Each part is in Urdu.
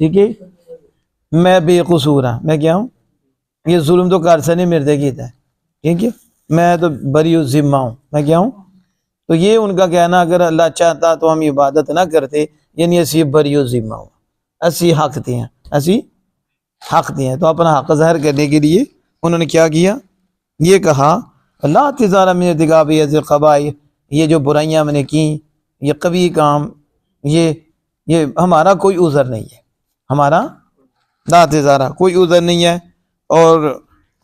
ٹھیک ہے، میں بے قصور ہوں، میں کیا ہوں، یہ ظلم تو کارسانی مردے کی تھا، ٹھیک ہے، میں تو بری ذمہ ہوں، میں کیا ہوں. تو یہ ان کا کہنا اگر اللہ چاہتا تو ہم عبادت نہ کرتے، یعنی اسی بری ذمہ ہوں، اسی حق تے ہیں، اسی حق تے ہیں. تو اپنا حق ظاہر کرنے کے لیے انہوں نے کیا کیا، یہ کہا لا تزال من ارتکاب هذه القبائح، یہ جو برائیاں میں نے کی، یہ قبیح کام، یہ ہمارا کوئی عذر نہیں ہے، ہمارا لا تزال کوئی عذر نہیں ہے. اور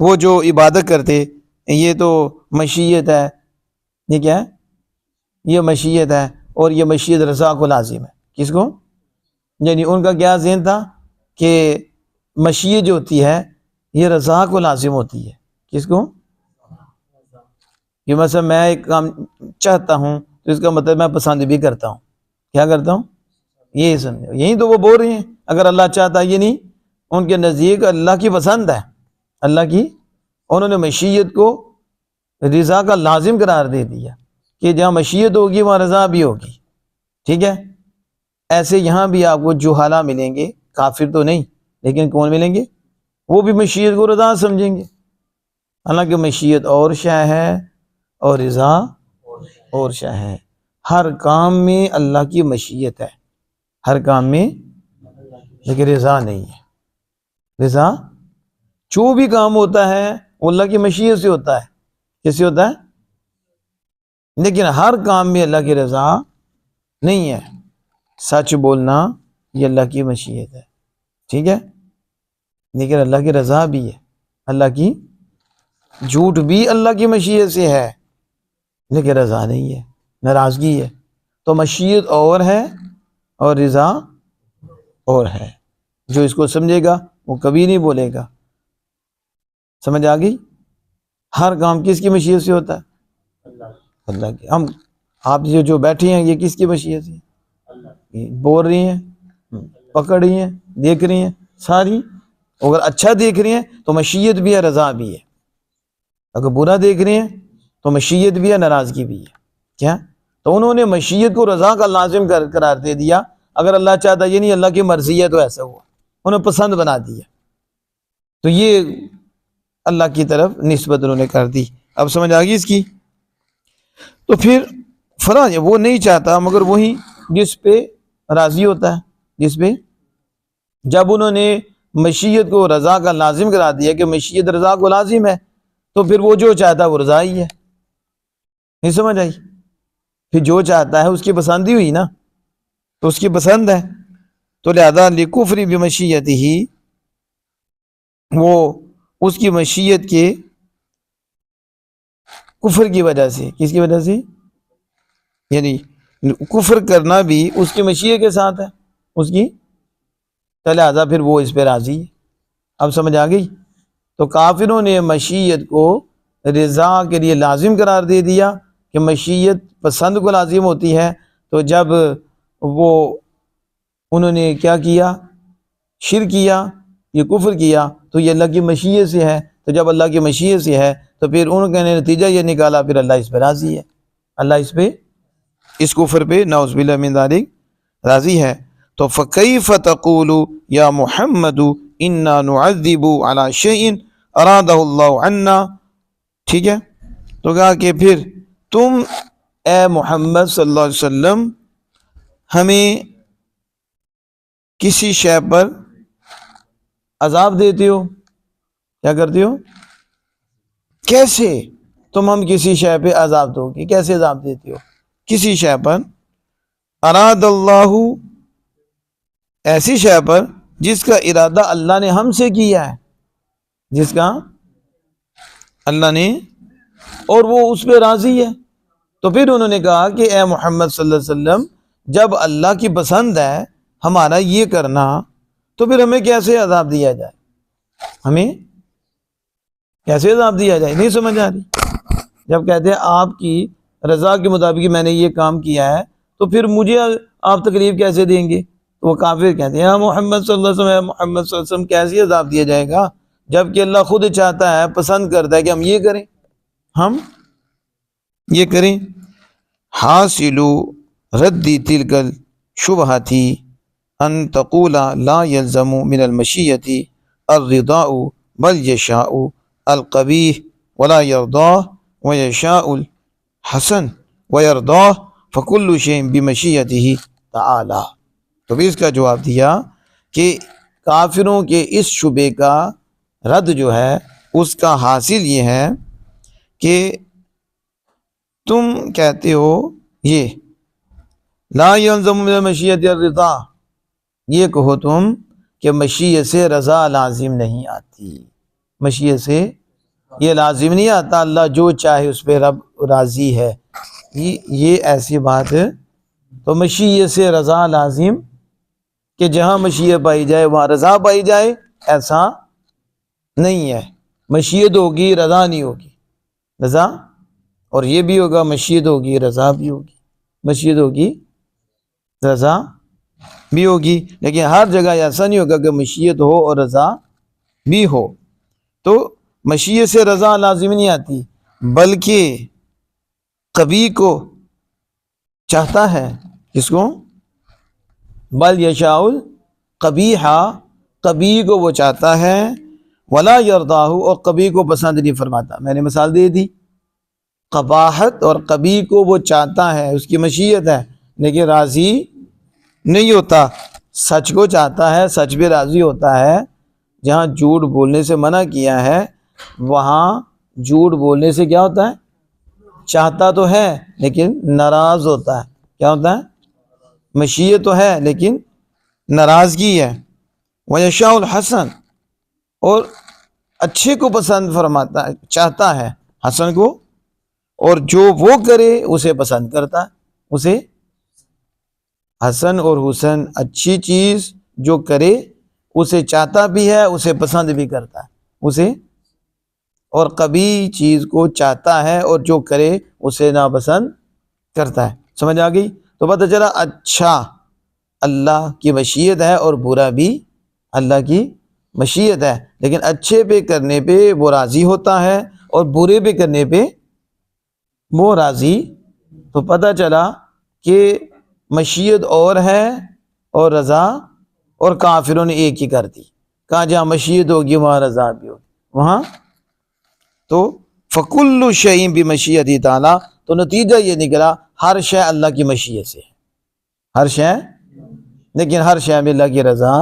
وہ جو عبادت کرتے یہ تو مشیت ہے، یہ کیا ہے، یہ مشیت ہے، اور یہ مشیت رضا کو لازم ہے. کس کو، یعنی ان کا کیا ذہن تھا کہ مشیت جو ہوتی ہے یہ رضا کو لازم ہوتی ہے. کس کو، کہ مثلا میں ایک کام چاہتا ہوں تو اس کا مطلب میں پسند بھی کرتا ہوں، کیا کرتا ہوں، یہی سمجھو. یہی تو وہ بول رہے ہیں اگر اللہ چاہتا، یہ نہیں، ان کے نزدیک اللہ کی پسند ہے، اللہ کی، انہوں نے مشیت کو رضا کا لازم قرار دے دیا کہ جہاں مشیت ہوگی وہاں رضا بھی ہوگی. ٹھیک ہے، ایسے یہاں بھی آپ کو جہالہ ملیں گے، کافر تو نہیں لیکن کون ملیں گے، وہ بھی مشیت کو رضا سمجھیں گے، حالانکہ مشیت اور شے ہے اور رضا اور شے ہے. ہر کام میں اللہ کی مشیت ہے، ہر کام میں، لیکن رضا نہیں ہے. رضا جو بھی کام ہوتا ہے وہ اللہ کی مشیت سے ہوتا ہے، کیسے ہوتا ہے، لیکن ہر کام میں اللہ کی رضا نہیں ہے. سچ بولنا یہ اللہ کی مشیت ہے، ٹھیک ہے، لیکن اللہ کی رضا بھی ہے، اللہ کی، جھوٹ بھی اللہ کی مشیت سے ہے لیکن رضا نہیں ہے، ناراضگی ہے. تو مشیت اور ہے اور رضا اور ہے. جو اس کو سمجھے گا وہ کبھی نہیں بولے گا. سمجھ آ گئی، ہر کام کس کی مشیت سے ہوتا ہے، اللہ کی. ہم آپ جو بیٹھے ہیں یہ کس کی مشیت سے بول رہی ہیں، پکڑ رہی ہیں، دیکھ رہی ہیں ساری. اگر اچھا دیکھ رہی ہیں تو مشیت بھی ہے، رضا بھی ہے. اگر برا دیکھ رہے ہیں تو مشیت بھی ہے، ناراضگی بھی ہے. کیا، تو انہوں نے مشیت کو رضا کا لازم قرار دے دیا. اگر اللہ چاہتا، یہ نہیں اللہ کی مرضی ہے تو ایسا ہوا، انہوں نے پسند بنا دیا. تو یہ اللہ کی طرف نسبت انہوں نے کر دی. اب سمجھ آ گئی اس کی. تو پھر فرض وہ نہیں چاہتا مگر وہی جس پہ راضی ہوتا ہے، جس پہ، جب انہوں نے مشیت کو رضا کا لازم کرا دیا کہ مشیت رضا کو لازم ہے تو پھر وہ جو چاہتا ہے وہ رضا ہی ہے. نہیں سمجھ آئی، پھر جو چاہتا ہے اس کی پسند ہی ہوئی نا، تو اس کی پسند ہے. تو لہذا لکفر بمشیتہ، وہ اس کی مشیت کے کفر کی وجہ سے، کس کی وجہ سے، یعنی کفر کرنا بھی اس کی مشیت کے ساتھ ہے اس کی، تو لہذا پھر وہ اس پہ راضی ہے. اب سمجھ آ گئی. تو کافروں نے مشیت کو رضا کے لیے لازم قرار دے دیا کہ مشیت پسند کو لازم ہوتی ہے. تو جب وہ انہوں نے کیا کیا، شرک کیا، یہ کفر کیا، تو یہ اللہ کی مشیت سے ہے. تو جب اللہ کی مشیت سے ہے تو پھر ان کا نتیجہ یہ نکالا پھر اللہ اس پہ راضی ہے، اللہ اس پہ، اس کفر پہ نعوذ باللہ من ذالک راضی ہے. تو فکیف تقول یا محمد انا نعذب علی شیء ارادہ اللہ عنا. ٹھیک ہے، تو کہا کہ پھر تم اے محمد صلی اللہ علیہ وسلم ہمیں کسی شے پر عذاب دیتے ہو، کیا کرتے ہو، کیسے تم ہم کسی شے پہ عذاب دو گے، کیسے عذاب دیتے ہو کسی شے پر، اراد اللہ، ایسی شے پر جس کا ارادہ اللہ نے ہم سے کیا ہے، جس کا اللہ نے، اور وہ اس پہ راضی ہے. تو پھر انہوں نے کہا کہ اے محمد صلی اللہ علیہ وسلم جب اللہ کی پسند ہے ہمارا یہ کرنا تو پھر ہمیں کیسے عذاب دیا جائے، ہمیں کیسے عذاب دیا جائے. نہیں سمجھ آ رہی. جب کہتے ہیں آپ کی رضا کے مطابق میں نے یہ کام کیا ہے تو پھر مجھے آپ تکلیف کیسے دیں گے. تو وہ کافر کہتے ہیں محمد صلی اللہ علیہ وسلم، محمد صلی اللہ علیہ وسلم کیسے عذاب دیا جائے گا جبکہ اللہ خود چاہتا ہے، پسند کرتا ہے کہ ہم یہ کریں، ہم یہ کریں. حاصل ردی تلک الشبہاتی، ان تقول لا يلزم من المشیۃ الرضاء بل یشاء القبیح ولا يرضاه ويشاء الحسن ويرضاه فكل شيء بمشیته تعالی. تو بھی اس کا جواب دیا کہ کافروں کے اس شبے کا رد جو ہے اس کا حاصل یہ ہے کہ تم کہتے ہو یہ لا يلزم من المشیۃ الرضا، یہ کہو تم کہ مشیت سے رضا لازم نہیں آتی، مشیت سے یہ لازم نہیں آتا اللہ جو چاہے اس پہ رب راضی ہے، یہ ایسی بات ہے. تو مشیت سے رضا لازم کہ جہاں مشیت پائی جائے وہاں رضا پائی جائے، ایسا نہیں ہے. مشیت ہوگی رضا نہیں ہوگی، رضا اور یہ بھی ہوگا، مشیت ہوگی رضا بھی ہوگی، مشیت ہوگی رضا بھی ہوگی، لیکن ہر جگہ ایسا نہیں ہوگا کہ مشیت ہو اور رضا بھی ہو. تو مشیت سے رضا لازم نہیں آتی، بلکہ قبیح کو چاہتا ہے، کس کو؟ بل یشاء القبیح، قبیح کو وہ چاہتا ہے، ولا یرضاہ، اور قبیح کو پسند نہیں فرماتا. میں نے مثال دے دی، قباحت اور قبیح کو وہ چاہتا ہے، اس کی مشیت ہے لیکن راضی نہیں ہوتا. سچ کو چاہتا ہے، سچ بھی راضی ہوتا ہے. جہاں جھوٹ بولنے سے منع کیا ہے وہاں جھوٹ بولنے سے کیا ہوتا ہے؟ چاہتا تو ہے لیکن ناراض ہوتا ہے. کیا ہوتا ہے؟ مشیت تو ہے لیکن ناراضگی ہے. وَيَشَاءُ الْحَسَنَ، اور اچھے کو پسند فرماتا ہے، چاہتا ہے حسن کو، اور جو وہ کرے اسے پسند کرتا ہے. اسے حسن اور حسن، اچھی چیز جو کرے اسے چاہتا بھی ہے، اسے پسند بھی کرتا ہے اسے، اور قبیح چیز کو چاہتا ہے اور جو کرے اسے ناپسند کرتا ہے. سمجھ آ گئی؟ تو پتہ چلا اچھا اللہ کی مشیت ہے اور برا بھی اللہ کی مشیت ہے، لیکن اچھے پہ کرنے پہ وہ راضی ہوتا ہے اور برے پہ کرنے پہ وہ راضی. تو پتہ چلا کہ مشیت اور ہے اور رضا، اور کافروں نے ایک ہی کر دی، کہا جہاں مشیت ہوگی وہاں رضا بھی ہوگی وہاں. تو فَكُلُّ شَيْءٍ بِمَشِيَّتِهِ تعالیٰ، تو نتیجہ یہ نکلا ہر شے اللہ کی مشیت سے، ہر شے، لیکن ہر شے میں اللہ کی رضا.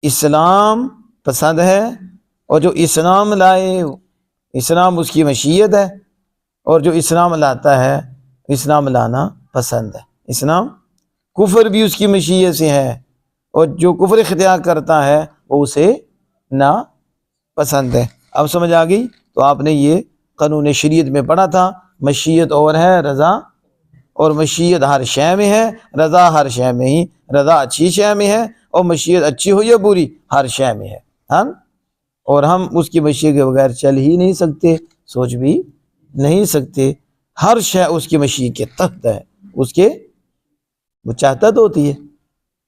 اسلام پسند ہے، اور جو اسلام لائے اسلام اس کی مشیت ہے، اور جو اسلام لاتا ہے اسلام لانا پسند ہے. اسلام، کفر بھی اس کی مشیت سے ہے، اور جو کفر اختیار کرتا ہے وہ اسے نا پسند ہے. اب سمجھ آ گئی؟ تو آپ نے یہ قانون شریعت میں پڑھا تھا، مشیت اور ہے رضا، اور مشیت ہر شے میں ہے، رضا ہر شے میں ہی، رضا اچھی شے میں ہے اور مشیت اچھی ہو یا بری ہر شے میں ہے. ہم اور ہم اس کی مشیت کے بغیر چل ہی نہیں سکتے، سوچ بھی نہیں سکتے. ہر شے اس کی مشیت کے تحت ہے، اس کے وہ چاہتا تو ہوتی ہے.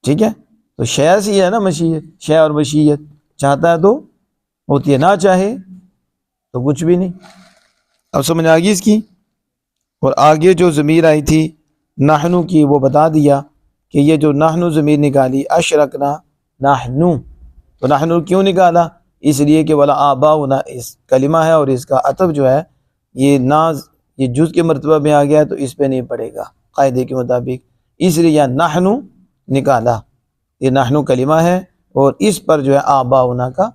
ٹھیک ہے؟ تو شے سی ہے نا مشیت، شے اور مشیت، چاہتا ہے تو ہوتی ہے، نہ چاہے تو کچھ بھی نہیں. اب سمجھ آ گئی اس کی؟ اور آگے جو ضمیر آئی تھی نحنو کی وہ بتا دیا کہ یہ جو نحنو ضمیر نکالی اشرکنا نحنو، تو نحنو کیوں نکالا؟ اس لیے کہ ولا آباؤنا اس کلمہ ہے اور اس کا عطف جو ہے یہ یہ جز کے مرتبہ میں آ گیا تو اس پہ نہیں پڑے گا قاعدے کے مطابق، اس لیے یہ نحنو نکالا. یہ نحنو کلمہ ہے اور اس پر جو ہے آباؤنا کا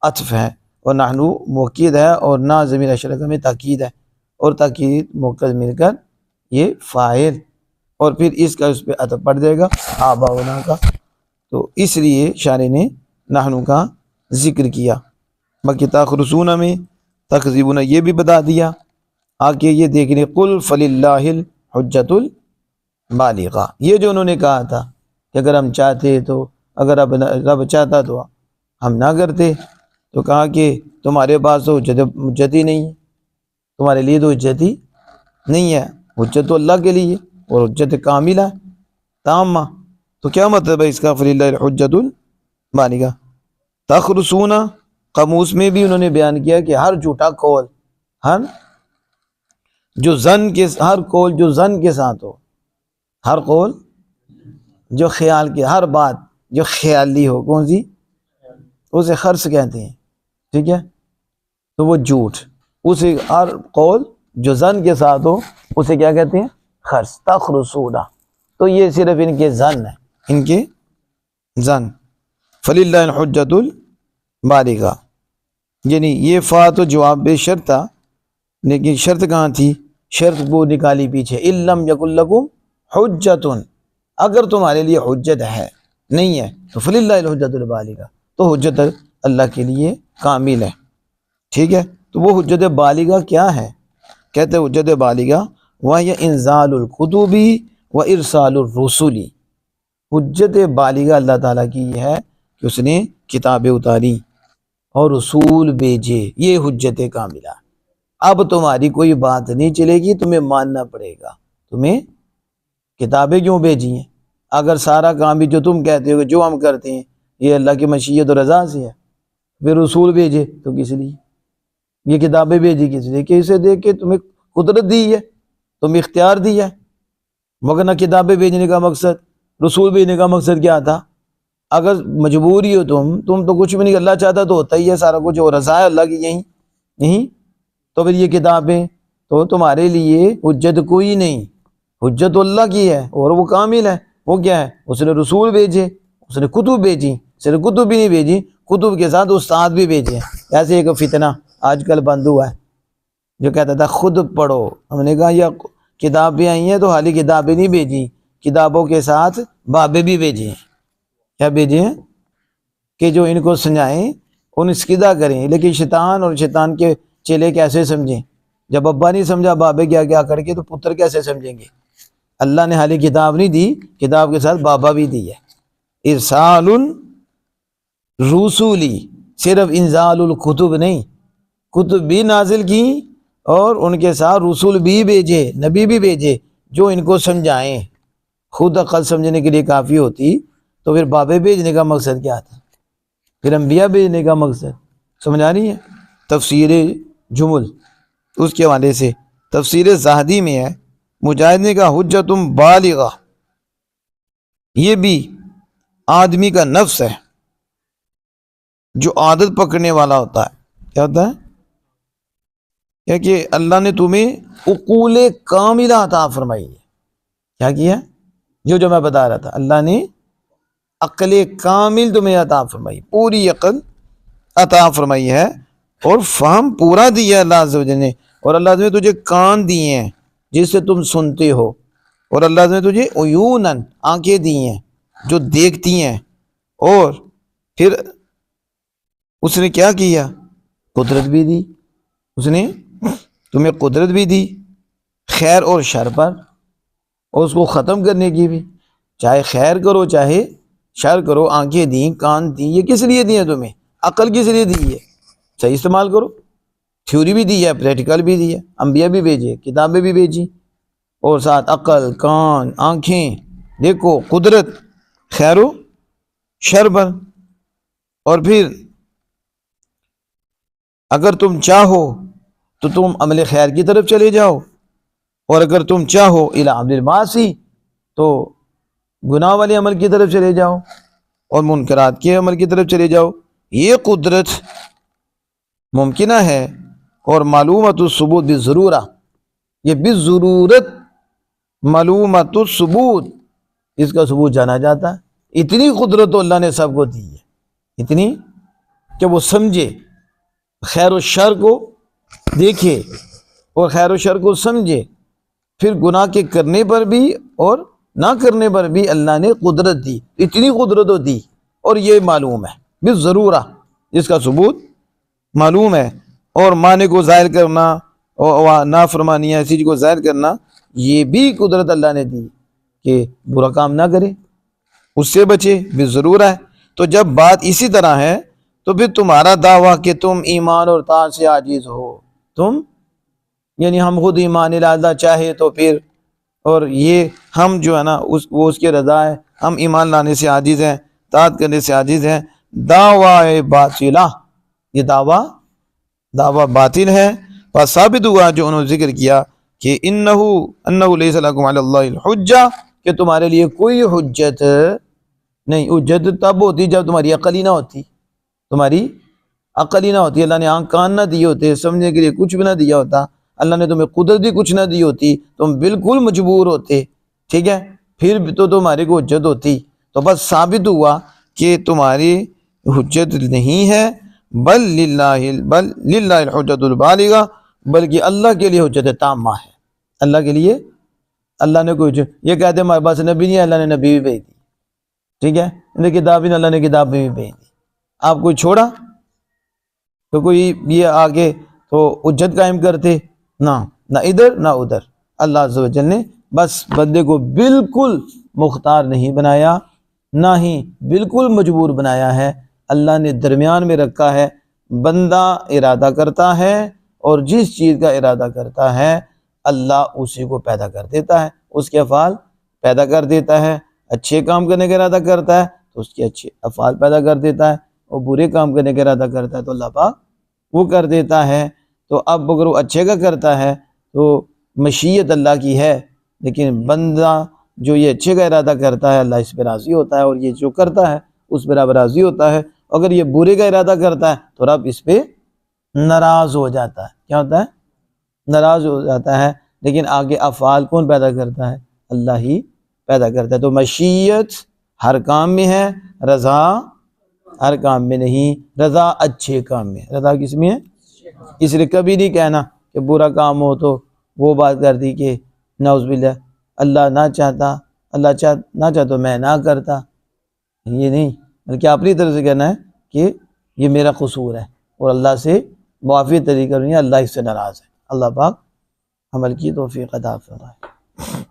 عطف ہے، اور نحنو موقید ہے اور نا ضمیر اشرکہ میں تاکید ہے، اور تاکید موقع مل کر یہ فاعل، اور پھر اس کا اس پہ عطف پڑ جائے گا آباؤنا کا. تو اس لیے شارح نے نحنو کا ذکر کیا. باقی تخرسون میں تکذیبون یہ بھی بتا دیا. آگے یہ دیکھنے قل فللہ الحجۃ البالغہ، یہ جو انہوں نے کہا تھا کہ اگر ہم چاہتے تو، اگر رب چاہتا تو ہم نہ کرتے، تو کہا کہ تمہارے پاس تو حجت ہی نہیں ہے، تمہارے لیے تو حجت ہی نہیں ہے. حجت تو اللہ کے لیے اور حجت کاملہ تامہ. تو کیا مطلب ہے اس کا فللہ الحجۃ البالغہ؟ تخرسون قاموس میں بھی انہوں نے بیان کیا کہ ہر جھوٹا قول، ہر قول جو زن کے ساتھ ہو، ہر قول جو خیال کی ہر بات جو خیالی ہو، کون سی؟ اسے خرص کہتے ہیں، ٹھیک ہے؟ تو وہ جھوٹ، اسے ہر قول جو زن کے ساتھ ہو اسے کیا کہتے ہیں؟ خرص، تخرصون۔ تو یہ صرف ان کے زن ہے، ان کے زن۔ فللہ الحجۃ البالغہ، یعنی یہ فا تو جواب بے شرط تھا، لیکن شرط کہاں تھی؟ شرط وہ نکالی پیچھے، ان لم یکن لکم حجۃ، اگر تمہارے لیے حجت ہے نہیں ہے تو فللہ الحجۃ البالغہ، تو حجت اللہ کے لیے کامل ہے، ٹھیک ہے؟ تو وہ حجت بالغہ کیا ہے؟ کہتے ہیں حجت بالغہ وہی انزال الکتب و ارسال الرسل، حجت بالغہ اللہ تعالیٰ کی یہ ہے کہ اس نے کتابیں اتاری اور رسول بھیجے، یہ حجت کاملہ۔ اب تمہاری کوئی بات نہیں چلے گی، تمہیں ماننا پڑے گا۔ تمہیں کتابیں کیوں بھیجی ہیں؟ اگر سارا کام بھی جو تم کہتے ہو کہ جو ہم کرتے ہیں یہ اللہ کی مشیت و رضا سے ہے، پھر رسول بھیجے تو کس لیے؟ یہ کتابیں بھیجی کس لیے؟ کہ اسے دیکھ کے تمہیں قدرت دی ہے، تمہیں اختیار دیا ہے، مگر نہ کتابیں بھیجنے کا مقصد، رسول بھیجنے کا مقصد کیا تھا؟ اگر مجبوری ہو تم تو کچھ بھی نہیں، اللہ چاہتا تو ہوتا ہی ہے سارا کچھ، اور رضا ہے اللہ کی یہیں، تو پھر یہ کتابیں تو تمہارے لیے حجت کوئی نہیں، حجت اللہ کی ہے اور وہ کامل ہے۔ وہ کیا ہے؟ اس نے رسول بھیجے، اس نے کتب بھیجی، صرف کتب بھی نہیں بھیجی، کتب کے ساتھ استاد بھی بھیجے۔ ایسے ایک فتنہ آج کل بند ہوا ہے جو کہتا تھا خود پڑھو، ہم نے کہا یہ کتاب بھی آئی ہیں تو حالی کتابیں نہیں بھیجی، کتابوں کے ساتھ بابیں بھی بھیجی ہیں۔ کیا بھیجے ہیں؟ کہ جو ان کو سمجھائیں، ان اسقدہ کریں، لیکن شیطان اور شیطان کے چیلے کیسے سمجھیں؟ جب ابا نہیں سمجھا بابے کیا کیا کر کے، تو پتر کیسے سمجھیں گے؟ اللہ نے حالی کتاب نہیں دی، کتاب کے ساتھ بابا بھی دی ہے۔ ارسال الرسولی، صرف انزال الکتب نہیں، کتب بھی نازل کی اور ان کے ساتھ رسول بھی بھیجے، نبی بھی بھیجے جو ان کو سمجھائیں۔ خود عقل سمجھنے کے لیے کافی ہوتی تو پھر بابے بھیجنے کا مقصد کیا تھا؟ پھر انبیاء بھیجنے کا مقصد سمجھا نہیں ہے؟ تفسیر جمل اس کے حوالے سے تفسیر زاہدی میں ہے، مجاہد نے کہا حجت بالغہ، یہ بھی آدمی کا نفس ہے جو عادت پکڑنے والا ہوتا ہے۔ کیا ہوتا ہے؟ کہ اللہ نے تمہیں عقول کاملہ عطا فرمائی ہے۔ کیا کیا؟ جو میں بتا رہا تھا، اللہ نے عقل کامل تمہیں عطا فرمائی، پوری عقل عطا فرمائی ہے، اور فہم پورا دیا اللہ عز و جل نے، اور اللہ نے تجھے کان دیے ہیں جس سے تم سنتے ہو، اور اللہ نے تجھے عیوناً آنکھیں دی ہیں جو دیکھتی ہیں، اور پھر اس نے کیا کیا؟ قدرت بھی دی، اس نے تمہیں قدرت بھی دی خیر اور شر پر، اور اس کو ختم کرنے کی بھی، چاہے خیر کرو چاہے شر کرو۔ آنکھیں دیں، کان دیں، یہ کس لیے دی ہیں تمہیں؟ عقل کس لیے دی ہے؟ صحیح استعمال کرو۔ تھیوری بھی دی ہے، پریکٹیکل بھی دی ہے، انبیاء بھی بھیجے، کتابیں بھی بھیجی، اور ساتھ عقل، کان، آنکھیں، دیکھو قدرت خیر و شر پر۔ اور پھر اگر تم چاہو تو تم عمل خیر کی طرف چلے جاؤ، اور اگر تم چاہو الی عمل المعاصی تو گناہ والے عمل کی طرف چلے جاؤ اور منکرات کے عمل کی طرف چلے جاؤ۔ یہ قدرت ممکنہ ہے، اور معلومۃ الثبوت بالضرورہ، یہ بالضرورت معلومۃ الثبوت، اس کا ثبوت جانا جاتا ہے۔ اتنی قدرت تو اللہ نے سب کو دی ہے، اتنی کہ وہ سمجھے، خیر و شر کو دیکھے اور خیر و شر کو سمجھے، پھر گناہ کے کرنے پر بھی اور نہ کرنے پر بھی اللہ نے قدرت دی، اتنی قدرت تو دی، اور یہ معلوم ہے بالضرورہ، جس کا ثبوت معلوم ہے۔ اور معنی کو ظاہر کرنا اور نافرمانی ایسی چیز کو ظاہر کرنا، یہ بھی قدرت اللہ نے دی کہ برا کام نہ کرے، اس سے بچے، بالضرورہ ہے۔ تو جب بات اسی طرح ہے تو پھر تمہارا دعویٰ کہ تم ایمان اور طاعت سے عاجز ہو، تم یعنی ہم خود ایمان اللہ چاہے تو پھر، اور یہ ہم جو ہے نا وہ اس کی رضا ہے، ہم ایمان لانے سے عاجز ہیں، طاعت کرنے سے عاجز ہیں، دعویٰ باطلہ، یہ دعویٰ باطل ہے۔ پس ثابت ہوا جو انہوں نے ذکر کیا کہ انہو لیس لکم علی اللہ الحجہ، کہ تمہارے لیے کوئی حجت نہیں. حجت تب ہوتی جب تمہاری عقل ہی نہ ہوتی, تمہاری عقل ہی نہ ہوتی, اللہ نے آنکھ کان نہ دیے ہوتے, سمجھنے کے لیے کچھ بھی نہ دیا ہوتا, اللہ نے تمہیں قدرت بھی کچھ نہ دی ہوتی, تم بالکل مجبور ہوتے, ٹھیک ہے, پھر بھی تو تمہاری کو حجت ہوتی. تو بس ثابت ہوا کہ تمہاری حجت نہیں ہے, بل للہ الحجت البالغہ, بلکہ اللہ کے لیے حجت تامہ ہے. اللہ کے لیے اللہ نے کوئی یہ کہتے ہیں ہمارے پاس نبی نہیں ہے, اللہ نے نبی بھی بھیج دی, ٹھیک ہے, انہیں کتاب نہیں, اللہ نے کتاب بھی بھیج دی. آپ کوئی چھوڑا تو کوئی یہ آگے تو حجت قائم کرتے نہ ادھر نہ ادھر. اللہ عز و جل نے بس بندے کو بالکل مختار نہیں بنایا, نہ ہی بالکل مجبور بنایا ہے. اللہ نے درمیان میں رکھا ہے, بندہ ارادہ کرتا ہے اور جس چیز کا ارادہ کرتا ہے اللہ اسی کو پیدا کر دیتا ہے, اس کے افعال پیدا کر دیتا ہے. اچھے کام کرنے کا ارادہ کرتا ہے تو اس کے اچھے افعال پیدا کر دیتا ہے, اور برے کام کرنے کا ارادہ کرتا ہے تو اللہ پاک وہ کر دیتا ہے. تو اب اگر وہ اچھے کا کرتا ہے تو مشیت اللہ کی ہے, لیکن بندہ جو یہ اچھے کا ارادہ کرتا ہے اللہ اس پہ راضی ہوتا ہے, اور یہ جو کرتا ہے اس پہ رب راضی ہوتا ہے. اگر یہ برے کا ارادہ کرتا ہے تو رب اس پہ ناراض ہو جاتا ہے. کیا ہوتا ہے؟ ناراض ہو جاتا ہے. لیکن آگے افعال کون پیدا کرتا ہے؟ اللہ ہی پیدا کرتا ہے. تو مشیت ہر کام میں ہے, رضا ہر کام میں نہیں. رضا اچھے کام میں, رضا کس میں ہے؟ اس لیے کبھی نہیں کہنا کہ برا کام ہو تو وہ بات کر دی کہ نعوذ باللہ اللہ نہ چاہتا, اللہ نہ چاہتا میں نہ کرتا, یہ نہیں, بلکہ اپنی طرف سے کہنا ہے کہ یہ میرا قصور ہے اور اللہ سے معافی طریقہ نہیں ہے, اللہ اس سے ناراض ہے. اللہ پاک عمل کی توفیق عطا فرمائے.